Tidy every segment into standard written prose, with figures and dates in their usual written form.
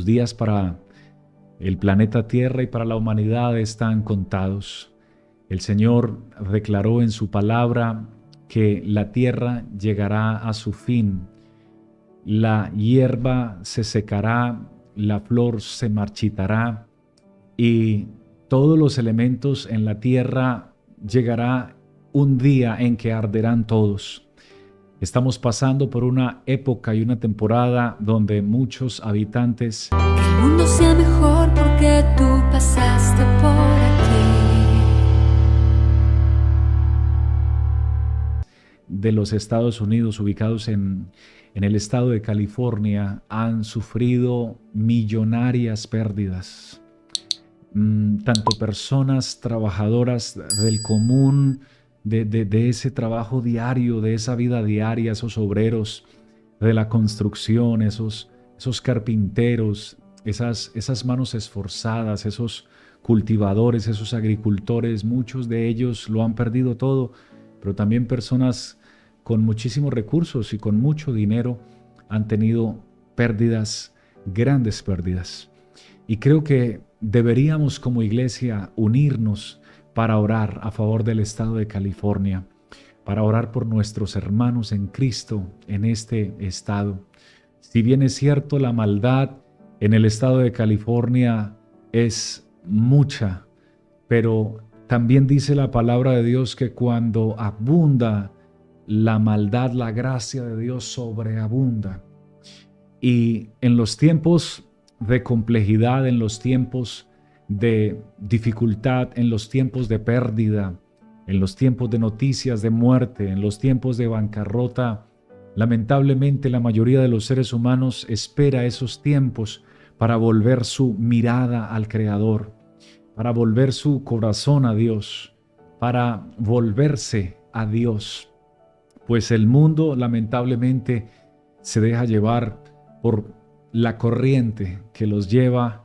Los días para el planeta Tierra y para la humanidad están contados. El Señor declaró en su palabra que la tierra llegará a su fin. La hierba se secará, la flor se marchitará y todos los elementos en la tierra llegará un día en que arderán todos. Estamos pasando por una época y una temporada donde muchos habitantes Que el mundo sea mejor porque tú pasaste por aquí. de los Estados Unidos ubicados en el estado de California han sufrido millonarias pérdidas. Tanto personas trabajadoras del común, de ese trabajo diario, de esa vida diaria, esos obreros de la construcción, esos carpinteros, esas manos esforzadas, esos cultivadores, esos agricultores, muchos de ellos lo han perdido todo, pero también personas con muchísimos recursos y con mucho dinero han tenido pérdidas, grandes pérdidas. Y creo que deberíamos como iglesia unirnos para orar a favor del estado de California, para orar por nuestros hermanos en Cristo en este estado. Si bien es cierto, la maldad en el estado de California es mucha, pero también dice la palabra de Dios que cuando abunda la maldad, la gracia de Dios sobreabunda. Y en los tiempos de complejidad, en los tiempos de dificultad, en los tiempos de pérdida, en los tiempos de noticias de muerte, en los tiempos de bancarrota, lamentablemente la mayoría de los seres humanos espera esos tiempos para volver su mirada al Creador, para volver su corazón a Dios, para volverse a Dios. Pues el mundo lamentablemente se deja llevar por la corriente que los lleva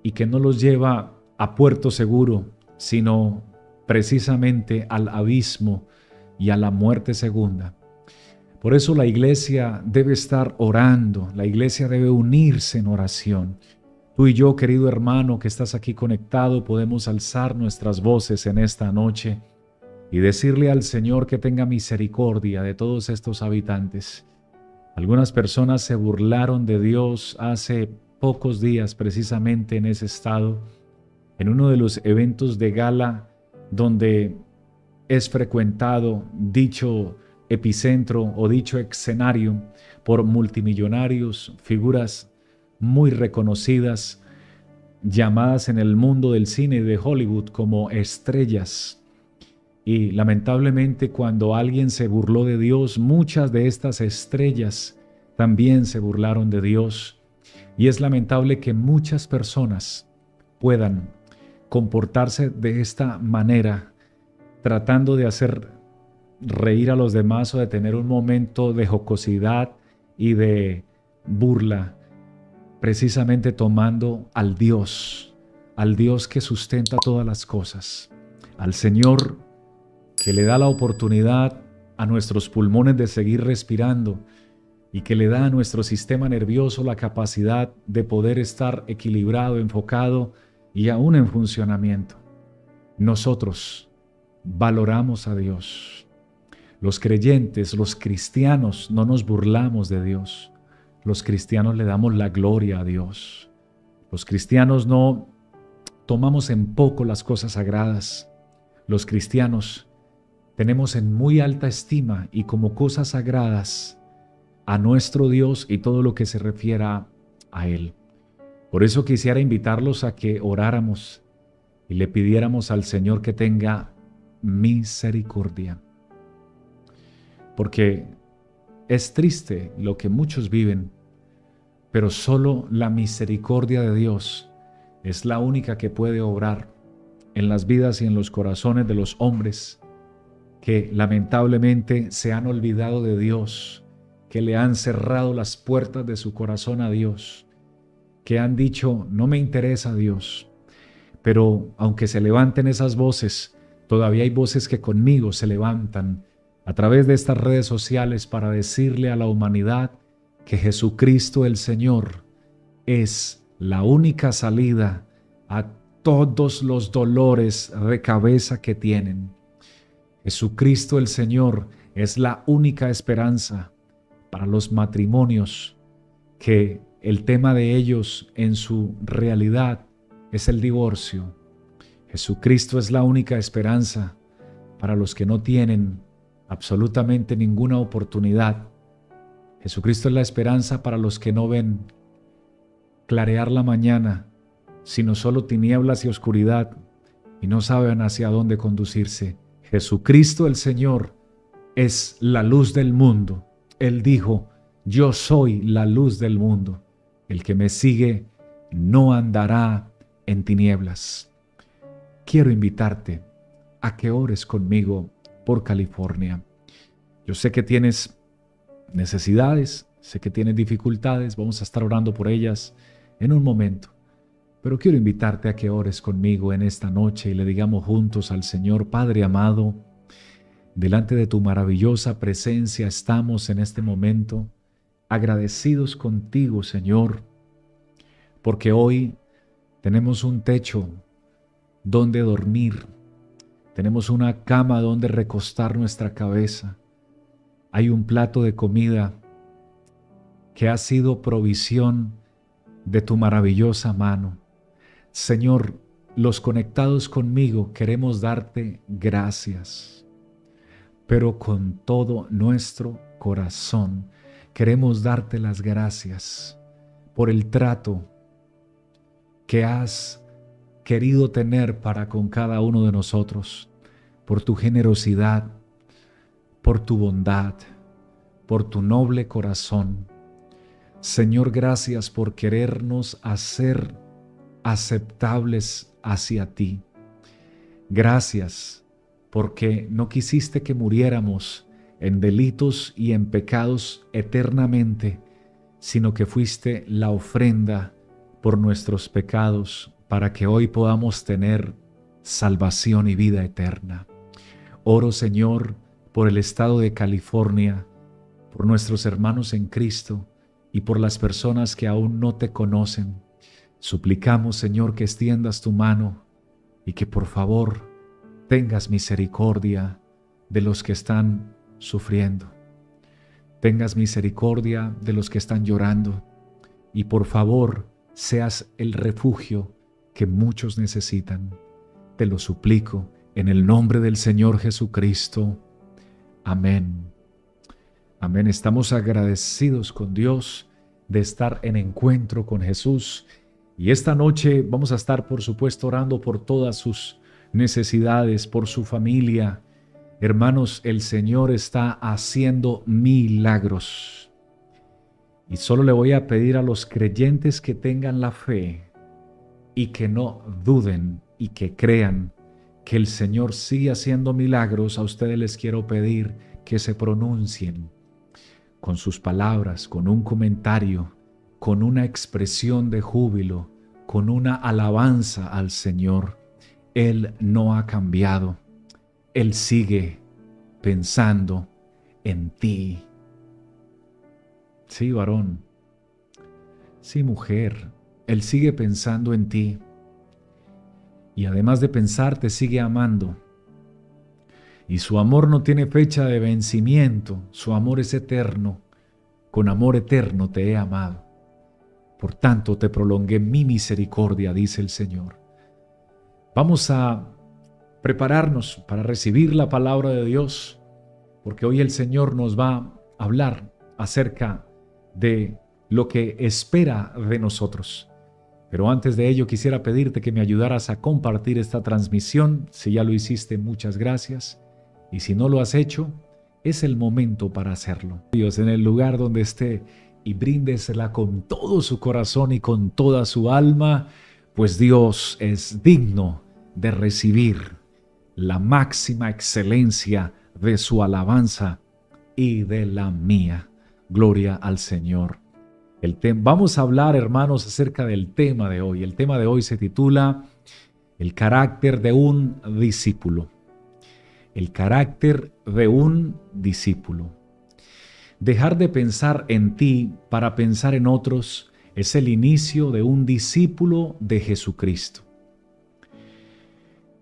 y que no los lleva a puerto seguro, sino precisamente al abismo y a la muerte segunda. Por eso la iglesia debe estar orando, la iglesia debe unirse en oración. Tú y yo, querido hermano que estás aquí conectado, podemos alzar nuestras voces en esta noche y decirle al Señor que tenga misericordia de todos estos habitantes. Algunas personas se burlaron de Dios hace pocos días precisamente en ese estado, en uno de los eventos de gala donde es frecuentado dicho epicentro o dicho escenario por multimillonarios, figuras muy reconocidas, llamadas en el mundo del cine y de Hollywood como estrellas. Y lamentablemente cuando alguien se burló de Dios, muchas de estas estrellas también se burlaron de Dios. Y es lamentable que muchas personas puedan comportarse de esta manera, tratando de hacer reír a los demás o de tener un momento de jocosidad y de burla, precisamente tomando al Dios que sustenta todas las cosas, al Señor que le da la oportunidad a nuestros pulmones de seguir respirando y que le da a nuestro sistema nervioso la capacidad de poder estar equilibrado, enfocado y aún en funcionamiento. Nosotros valoramos a Dios. Los creyentes, los cristianos, no nos burlamos de Dios. Los cristianos le damos la gloria a Dios. Los cristianos no tomamos en poco las cosas sagradas. Los cristianos tenemos en muy alta estima y como cosas sagradas a nuestro Dios y todo lo que se refiera a Él. Por eso quisiera invitarlos a que oráramos y le pidiéramos al Señor que tenga misericordia. Porque es triste lo que muchos viven, pero solo la misericordia de Dios es la única que puede obrar en las vidas y en los corazones de los hombres que lamentablemente se han olvidado de Dios, que le han cerrado las puertas de su corazón a Dios, que han dicho, no me interesa Dios. Pero aunque se levanten esas voces, todavía hay voces que conmigo se levantan a través de estas redes sociales para decirle a la humanidad que Jesucristo el Señor es la única salida a todos los dolores de cabeza que tienen. Jesucristo el Señor es la única esperanza para los matrimonios que el tema de ellos en su realidad es el divorcio. Jesucristo es la única esperanza para los que no tienen absolutamente ninguna oportunidad. Jesucristo es la esperanza para los que no ven clarear la mañana, sino solo tinieblas y oscuridad, y no saben hacia dónde conducirse. Jesucristo el Señor es la luz del mundo. Él dijo: yo soy la luz del mundo. El que me sigue no andará en tinieblas. Quiero invitarte a que ores conmigo por California. Yo sé que tienes necesidades, sé que tienes dificultades, vamos a estar orando por ellas en un momento. Pero quiero invitarte a que ores conmigo en esta noche y le digamos juntos al Señor: Padre amado, delante de tu maravillosa presencia estamos en este momento, agradecidos contigo, Señor, porque hoy tenemos un techo donde dormir, tenemos una cama donde recostar nuestra cabeza, hay un plato de comida que ha sido provisión de tu maravillosa mano. Señor, los conectados conmigo queremos darte gracias, pero con todo nuestro corazón queremos darte las gracias por el trato que has querido tener para con cada uno de nosotros, por tu generosidad, por tu bondad, por tu noble corazón. Señor, gracias por querernos hacer aceptables hacia ti. Gracias porque no quisiste que muriéramos en delitos y en pecados eternamente, sino que fuiste la ofrenda por nuestros pecados para que hoy podamos tener salvación y vida eterna. Oro, Señor, por el estado de California, por nuestros hermanos en Cristo y por las personas que aún no te conocen. Suplicamos, Señor, que extiendas tu mano y que por favor tengas misericordia de los que están sufriendo. Tengas misericordia de los que están llorando y por favor seas el refugio que muchos necesitan. Te lo suplico en el nombre del Señor Jesucristo. Amén. Amén. Estamos agradecidos con Dios de estar en encuentro con Jesús. Y esta noche vamos a estar, por supuesto, orando por todas sus necesidades, por su familia. Hermanos, el Señor está haciendo milagros. Y solo le voy a pedir a los creyentes que tengan la fe y que no duden y que crean que el Señor sigue haciendo milagros. A ustedes les quiero pedir que se pronuncien con sus palabras, con un comentario, con una expresión de júbilo, con una alabanza al Señor. Él no ha cambiado. Él sigue pensando en ti. Sí, varón. Sí, mujer. Él sigue pensando en ti. Y además de pensar, te sigue amando. Y su amor no tiene fecha de vencimiento. Su amor es eterno. Con amor eterno te he amado. Por tanto, te prolongué mi misericordia, dice el Señor. Vamos a prepararnos para recibir la palabra de Dios, porque hoy el Señor nos va a hablar acerca de lo que espera de nosotros. Pero antes de ello quisiera pedirte que me ayudaras a compartir esta transmisión. Si ya lo hiciste, muchas gracias. Y si no lo has hecho, es el momento para hacerlo. Dios, en el lugar donde esté, y bríndesela con todo su corazón y con toda su alma, pues Dios es digno de recibir la máxima excelencia de su alabanza y de la mía. Gloria al Señor. Vamos a hablar, hermanos, acerca del tema de hoy. El tema de hoy se titula El carácter de un discípulo. El carácter de un discípulo. Dejar de pensar en ti para pensar en otros Es el inicio de un discípulo de Jesucristo.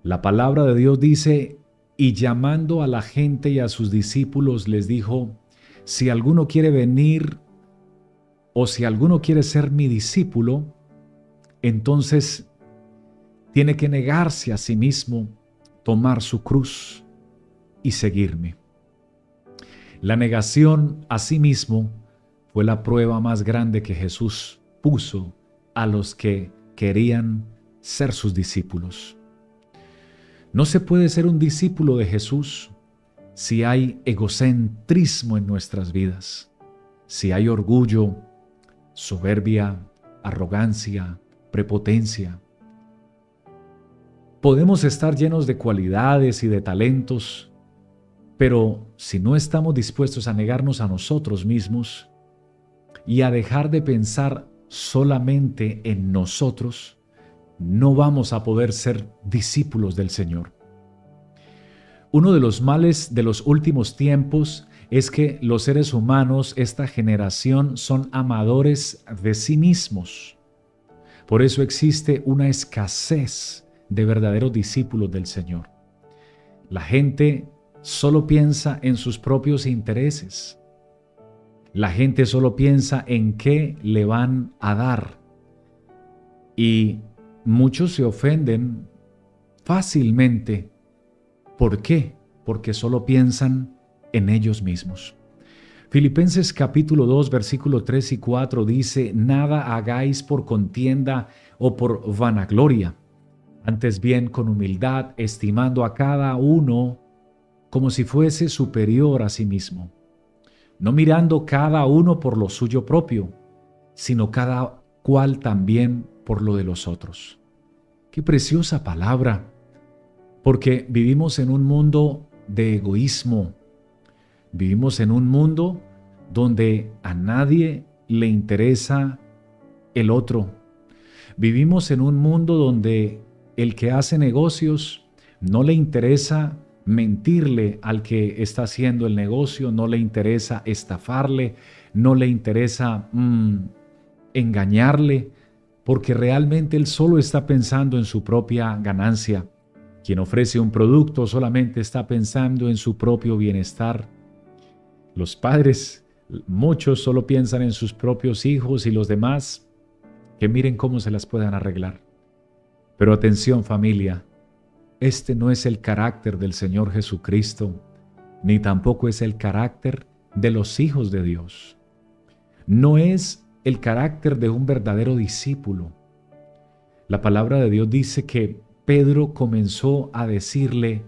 La palabra de Dios dice, y llamando a la gente y a sus discípulos les dijo, si alguno quiere venir o si alguno quiere ser mi discípulo, entonces tiene que negarse a sí mismo, tomar su cruz y seguirme. La negación a sí mismo fue la prueba más grande que Jesús puso a los que querían ser sus discípulos. No se puede ser un discípulo de Jesús si hay egocentrismo en nuestras vidas, si hay orgullo, soberbia, arrogancia, prepotencia. Podemos estar llenos de cualidades y de talentos, pero si no estamos dispuestos a negarnos a nosotros mismos y a dejar de pensar solamente en nosotros, no vamos a poder ser discípulos del Señor. Uno de los males de los últimos tiempos es que los seres humanos, esta generación, son amadores de sí mismos. Por eso existe una escasez de verdaderos discípulos del Señor. La gente solo piensa en sus propios intereses. La gente solo piensa en qué le van a dar. Y muchos se ofenden fácilmente. ¿Por qué? Porque solo piensan en ellos mismos. Filipenses capítulo 2, versículo 3 y 4 dice, nada hagáis por contienda o por vanagloria, antes bien con humildad, estimando a cada uno como si fuese superior a sí mismo, no mirando cada uno por lo suyo propio, sino cada cual también por lo de los otros. Qué preciosa palabra, porque vivimos en un mundo de egoísmo, vivimos en un mundo donde a nadie le interesa el otro, vivimos en un mundo donde el que hace negocios no le interesa mentirle al que está haciendo el negocio, no le interesa estafarle, no le interesa engañarle, porque realmente él solo está pensando en su propia ganancia. Quien ofrece un producto solamente está pensando en su propio bienestar. Los padres, muchos solo piensan en sus propios hijos y los demás, que miren cómo se las puedan arreglar. Pero atención familia, este no es el carácter del Señor Jesucristo, ni tampoco es el carácter de los hijos de Dios. No es el carácter de un verdadero discípulo. La palabra de Dios dice que Pedro comenzó a decirle,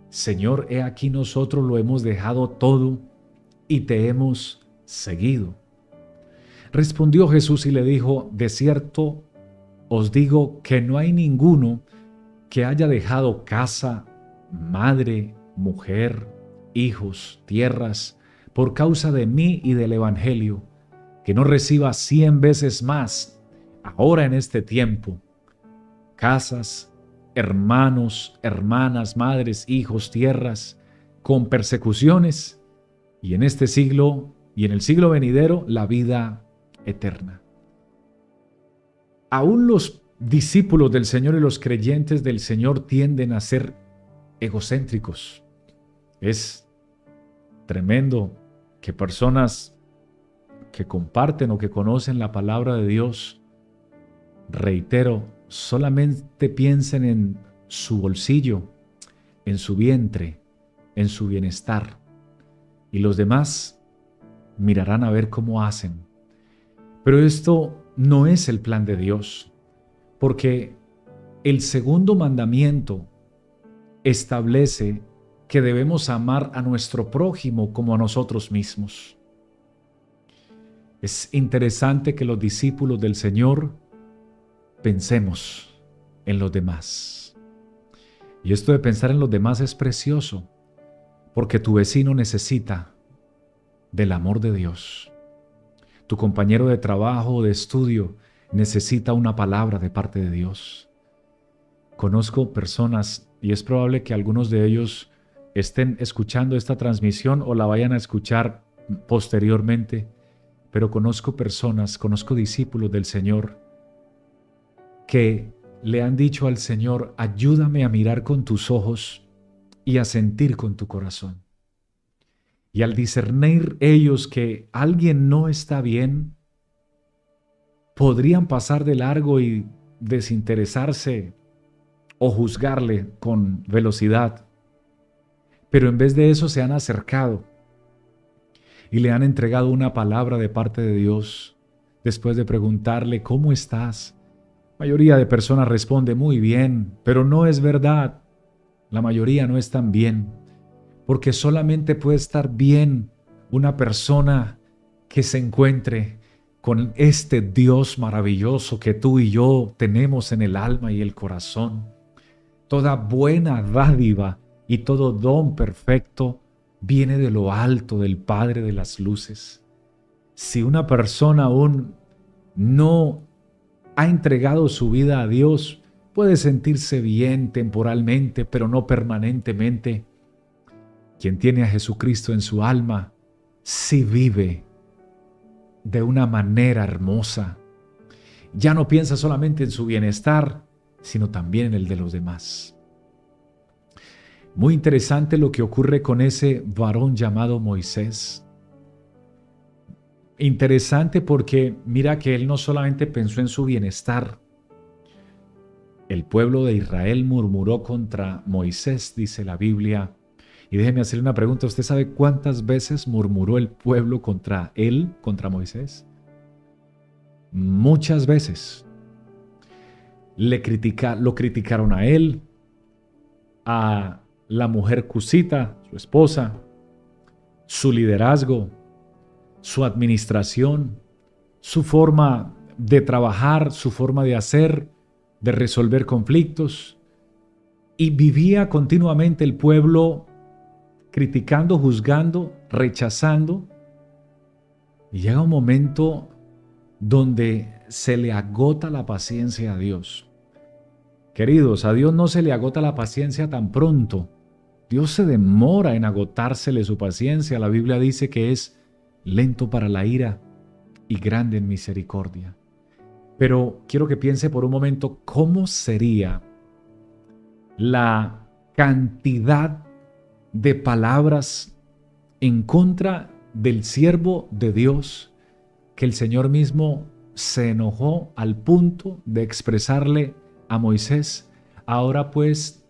Señor, he aquí nosotros lo hemos dejado todo y te hemos seguido. Respondió Jesús y le dijo, de cierto os digo que no hay ninguno que haya dejado casa, madre, mujer, hijos, tierras, por causa de mí y del Evangelio, que no reciba 100 veces más, ahora en este tiempo, casas, hermanos, hermanas, madres, hijos, tierras, con persecuciones, y en este siglo y en el siglo venidero, la vida eterna. Aún los discípulos del Señor y los creyentes del Señor tienden a ser egocéntricos. Es tremendo que personas que comparten o que conocen la palabra de Dios, reitero, solamente piensen en su bolsillo, en su vientre, en su bienestar, y los demás mirarán a ver cómo hacen. Pero esto no es el plan de Dios, porque el segundo mandamiento establece que debemos amar a nuestro prójimo como a nosotros mismos. Es interesante que los discípulos del Señor pensemos en los demás. Y esto de pensar en los demás es precioso, porque tu vecino necesita del amor de Dios. Tu compañero de trabajo o de estudio necesita una palabra de parte de Dios. Conozco personas, y es probable que algunos de ellos estén escuchando esta transmisión o la vayan a escuchar posteriormente, pero conozco personas, conozco discípulos del Señor que le han dicho al Señor: ayúdame a mirar con tus ojos y a sentir con tu corazón. Y al discernir ellos que alguien no está bien, podrían pasar de largo y desinteresarse o juzgarle con velocidad. Pero en vez de eso se han acercado y le han entregado una palabra de parte de Dios después de preguntarle: ¿cómo estás? La mayoría de personas responde: muy bien, pero no es verdad. La mayoría no están bien, porque solamente puede estar bien una persona que se encuentre con este Dios maravilloso que tú y yo tenemos en el alma y el corazón. Toda buena dádiva y todo don perfecto viene de lo alto, del Padre de las luces. Si una persona aún no ha entregado su vida a Dios, puede sentirse bien temporalmente, pero no permanentemente. Quien tiene a Jesucristo en su alma, sí vive de una manera hermosa. Ya no piensa solamente en su bienestar, sino también en el de los demás. Muy interesante lo que ocurre con ese varón llamado Moisés. Interesante porque mira que él no solamente pensó en su bienestar. El pueblo de Israel murmuró contra Moisés, dice la Biblia. Y déjeme hacerle una pregunta. ¿Usted sabe cuántas veces murmuró el pueblo contra él, contra Moisés? Muchas veces. Lo criticaron a él, a la mujer cusita, su esposa, su liderazgo, su administración, su forma de trabajar, su forma de hacer, de resolver conflictos. Y vivía continuamente el pueblo criticando, juzgando, rechazando. Y llega un momento donde se le agota la paciencia a Dios. Queridos, a Dios no se le agota la paciencia tan pronto. Dios se demora en agotársele su paciencia. La Biblia dice que es lento para la ira y grande en misericordia. Pero quiero que piense por un momento cómo sería la cantidad de palabras en contra del siervo de Dios que el Señor mismo se enojó al punto de expresarle a Moisés: ahora pues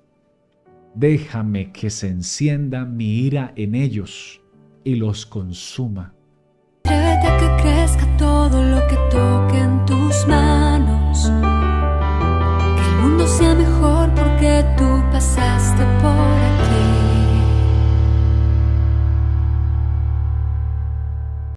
déjame que se encienda mi ira en ellos y los consuma. Atrévete a que crezca todo lo que toque en tus manos, que el mundo sea mejor